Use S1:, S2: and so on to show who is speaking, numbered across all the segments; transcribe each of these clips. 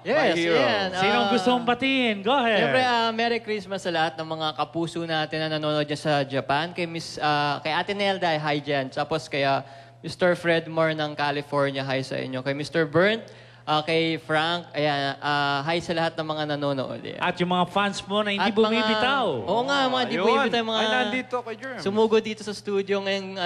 S1: Yes,
S2: hero.
S1: yan.
S3: Sinong gusto mong batiin? Go ahead.
S1: Siyempre, Merry Christmas sa lahat ng mga kapuso natin na nanonood dyan sa Japan. Kay Ate Nelda, hi dyan. Tapos kay Mr. Fred Moore ng California, hi sa inyo. Kay Mr. Burnt, kay Frank, ayan, hi sa lahat ng mga nanonood. Yan.
S3: At yung mga fans mo na hindi
S1: At
S3: bumibitaw.
S1: Oo nga, mga hindi bumibitaw. Mga
S2: Ay, nandito kay Germ.
S1: sumugod dito sa studio ngayong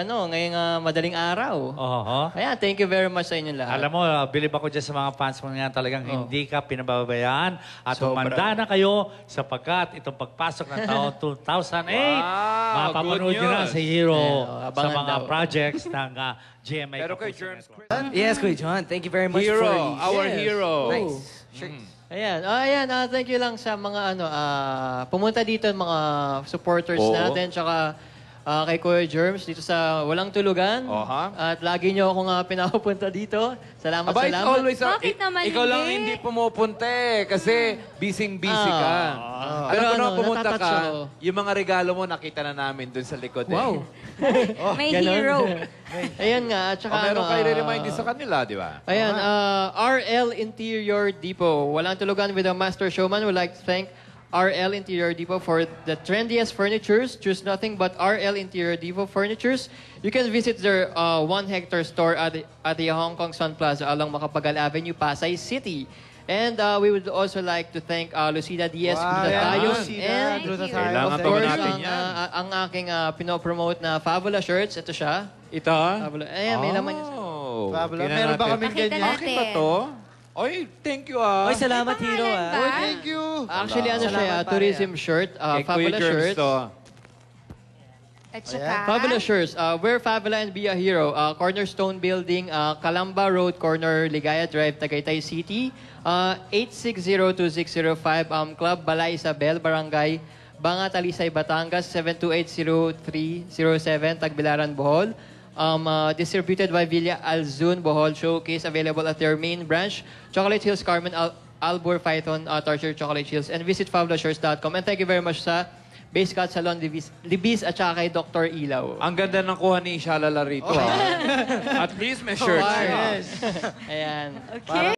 S1: madaling araw.
S3: Oo.
S1: Ayan, thank you very much sa inyo lahat.
S3: Alam mo, bilib ako dyan sa mga fans mo nga talagang hindi ka pinababayaan at
S2: Sobra.
S3: umanda na kayo sapagkat itong pagpasok ng taon 2008,
S2: Wow,
S3: mapapanood
S2: good
S3: nyo na
S2: news.
S3: si Hero
S1: Yeah,
S3: sa
S1: abangan
S3: mga
S1: daw.
S3: projects ng GMA.
S2: Pero kay
S3: Kapuso
S2: Germ,
S3: Network.
S4: Yes, Kuya John. Thank you very much
S2: Hero,
S4: for
S2: our
S1: Yes.
S2: hero.
S4: Nice. Sure.
S1: Ayan, thank you lang sa mga pumunta dito mga supporters
S2: Oo.
S1: natin tsaka kay Kuya Germs dito sa Walang Tulugan.
S2: Oha.
S1: At lagi niyo akong pinapunta dito. Salamat,
S2: Aba, it's
S1: salamat.
S2: always
S5: Bakit naman
S2: ikaw lang
S5: hindi?
S2: hindi pumupunta eh. Kasi busy-busy ka.
S1: Pero
S2: Alam mo na
S1: ano,
S2: pumunta
S1: natatouch
S2: ka,
S1: ako.
S2: yung mga regalo mo nakita na namin dun sa likod eh.
S1: Wow.
S5: May
S1: Ganon.
S5: hero.
S1: Ayan nga, at saka
S2: O meron kayo re-remind din
S1: ah,
S2: sa kanila, di ba?
S1: Ayan, RL Interior Depot. Walang Tulugan with a Master Showman. We'd like to thank RL Interior Depot for the trendiest furnitures. Choose nothing but RL Interior Depot furnitures. You can visit their 1-hectare store at the Hong Kong Sun Plaza along Macapagal Avenue, Pasay City. And we would also like to thank Lucida Diaz Brutatayos and
S2: Kailangan
S1: of
S2: pa ba
S1: course
S2: natin yan?
S1: ang aking pinopromote na Fabula shirts. Ito siya.
S2: Ito?
S1: Fabula. Ayan, may laman niya.
S2: Oh,
S4: Fabula.
S2: tingnan
S4: Meron ba
S2: natin.
S4: kaming
S5: Pakita
S4: ganyan?
S5: natin.
S2: Bakit ba to? Oy, thank you ah.
S4: Oy, salamat,
S5: May
S4: Hero.
S5: pangalan ba?
S4: Thank you.
S1: Actually, ano
S4: Salamat,
S1: siya,
S4: pare,
S1: tourism shirt,
S2: Kay Kuya
S1: Fabula
S2: Germs
S1: shirts.
S2: to.
S5: At saka,
S1: Fabula shirts. Wear Fabula and be a hero. Cornerstone Building, Calamba Road, corner Ligaya Drive, Tagaytay City. 8602605, Club Balay Isabel, Barangay Banga, Talisay, Batangas. 7280307, Tagbilaran, Bohol. Distributed by Villa Alzun, Bohol. Showcase available at their main branch. Chocolate Hills, Carmen, Albor, Python, Torture, Chocolate Hills. And visit fabulashirts.com. And thank you very much sa Base Cut Salon, Libis at saka kay Dr. Ilaw.
S2: Ang ganda ng kuha ni Shalala rito ah. At least may shirts.
S1: Yes. Ayan.
S5: okay.